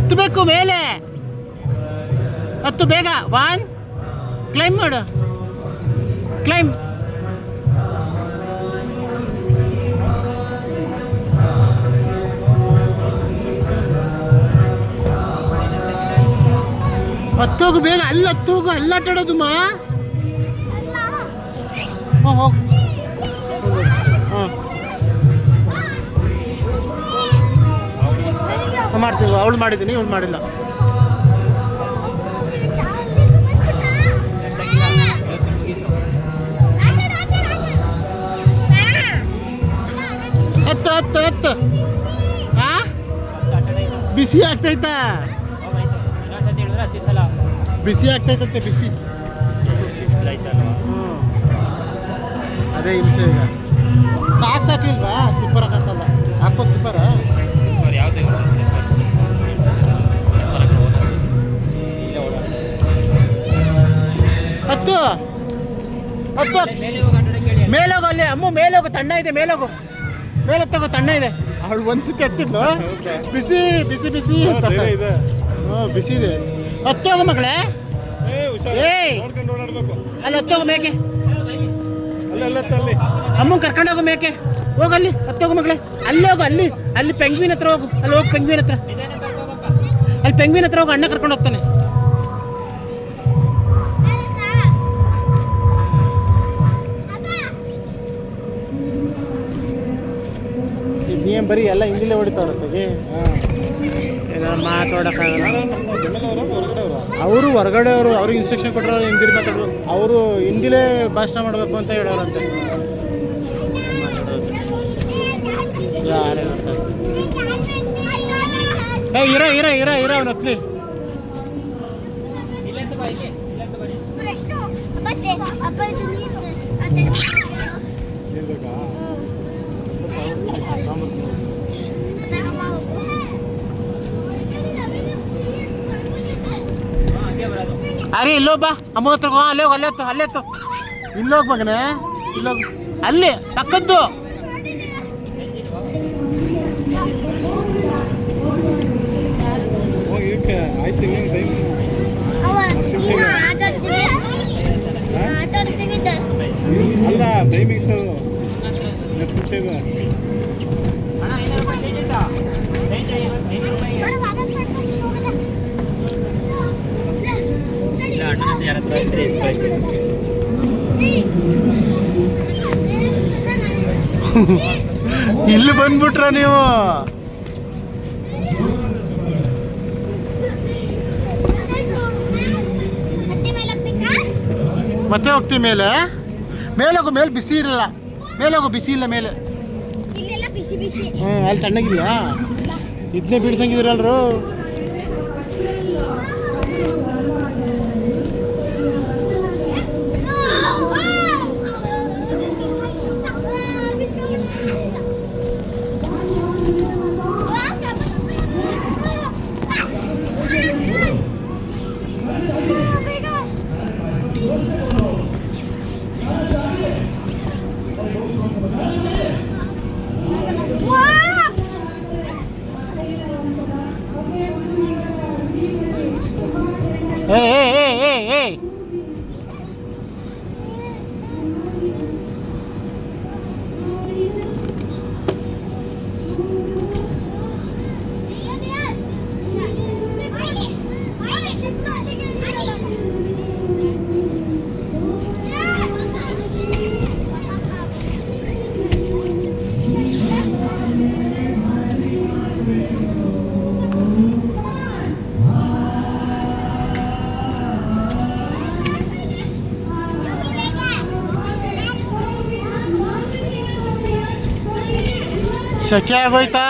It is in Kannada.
ಹತ್ತಬೇಕು ಮೇಲೆ, ಹತ್ತು ಬೇಗ. ಒನ್, ಕ್ಲೈಮ್ ಮಾಡು, ಕ್ಲೈಮ್. ಹತ್ತೋಗು ಬೇಗ, ಅಲ್ಲಿ ಹತ್ತೋಗು, ಅಲ್ಲಿ ಆಟಾಡೋದು ಮಾ. ಹೋಗು. ಹಾಂ ಮಾಡ್ತೀವಿ. ಅವಳು ಮಾಡಿದ್ದೀನಿ, ಇವಳು ಮಾಡಿಲ್ಲ. ಹತ್ತು ಹತ್ತು ಹತ್ತು. ಹಾಂ ಬಿಸಿ ಆಗ್ತೈತಾ? ಬಿಸಿ ಆಗ್ತೈತಂತೆ, ಬಿಸಿ. ಅದೇ ಹಿಂಸೆ ಈಗ. ಸಾಕಿಲ್ವಾ? ಸ್ಲಿಪ್ಪರ್ ಹಾಕಲ್ಲ. ಹಾಕೋ ಸ್ಲಿಪ್ಪರ. ಹತ್ತು ಹತ್ತು. ಮೇಲೋಗು, ಅಲ್ಲಿ ಅಮ್ಮ ಮೇಲೋಗು, ತಣ್ಣ ಇದೆ, ಮೇಲೋಗು, ಮೇಲೆ ತಗೋ, ತಣ್ಣ ಇದೆ. ಅವಳು ಒಂದ್ಸತಿ ಹತ್ತಿದ್ಲು, ಬಿಸಿ ಬಿಸಿ ಬಿಸಿ ಅಂತ. ಹಾಂ ಬಿಸಿ ಇದೆ. ಹತ್ತೋಗು ಮಗಳೇ. ಏಯ್ ಅಲ್ಲಿ ಹತ್ತೋಗು ಮೇಕೆ. ಅಮ್ಮ ಕರ್ಕೊಂಡೋಗು ಮೇಕೆ. ಹೋಗಲ್ಲಿ ಹತ್ತೋಗು ಮಗಳೇ. ಅಲ್ಲಿ ಹೋಗು, ಅಲ್ಲಿ ಅಲ್ಲಿ ಪೆಂಗ್ವಿನ್ ಹತ್ರ ಹೋಗು. ಅಲ್ಲಿ ಹೋಗಿ ಪೆಂಗ್ವಿನ್ ಹತ್ರ, ಅಲ್ಲಿ ಪೆಂಗ್ವಿನ್ ಹತ್ರ ಹೋಗು. ಅಣ್ಣ ಕರ್ಕೊಂಡು ಹೋಗ್ತಾನೆ. ನೀನು ಬರೀ ಎಲ್ಲ ಹಿಂದಿಲೇ ಹೊಡಿತಾವತ್ತಗೆ. ಮಾತಾಡೋಕ್ಕಾಗಲ್ಲ. ಅವರು ಹೊರಗಡೆ ಅವರು ಅವ್ರಿಗೆ ಇನ್ಸ್ಟ್ರಕ್ಷನ್ ಕೊಟ್ಟರು, ಹಿಂದಿಲಿ ಮಾತಾಡೋರು. ಅವರು ಹಿಂದಿಲೇ ಭಾಷಣ ಮಾಡಬೇಕು ಅಂತ ಹೇಳೋರಂತೆ. ಯಾರೇ ಮಾಡ್ತಾರೆ? ಇರೋ ಇರೋ ಇರೋ ಇರೋ ಅವ್ನು ಹತ್ಲಿ. ಅರೆ ಇಲ್ಲೋಬ್ಬ, ಅಮ್ಮ ಹತ್ರ ಹೋಗ. ಅಲ್ಲೇ ಹೋಗಿ, ಅಲ್ಲೇ ಹೊತ್ತು, ಅಲ್ಲೇ ಹೊತ್ತು. ಇಲ್ಲೋಗಿ ಮಗನೇ, ಇಲ್ಲೋಗಿ. ಅಲ್ಲಿ ಪಕ್ಕದ್ದು. ಅಲ್ಲ ಟೈಮಿಂಗ್ಸ್ ಇಲ್ಲಿ ಬಂದ್ಬಿಟ್ರ ನೀವು? ಮತ್ತೆ ಹೋಗ್ತೀವಿ ಮೇಲೆ. ಮೇಲೋಗು, ಮೇಲೆ ಬಿಸಿ ಇರಲ್ಲ. ಮೇಲೋಗು, ಬಿಸಿ ಇಲ್ಲ ಮೇಲೆ. ಹ್ಞೂ ಅಲ್ಲಿ ತಣ್ಣಗಿಲ್ಲ. ಇದನ್ನೇ ಬೀಳ್ಸಂಗಿದ್ರಲ್ರು. ಏ ಶೆಕೆ ಆಗೋಯ್ತಾ?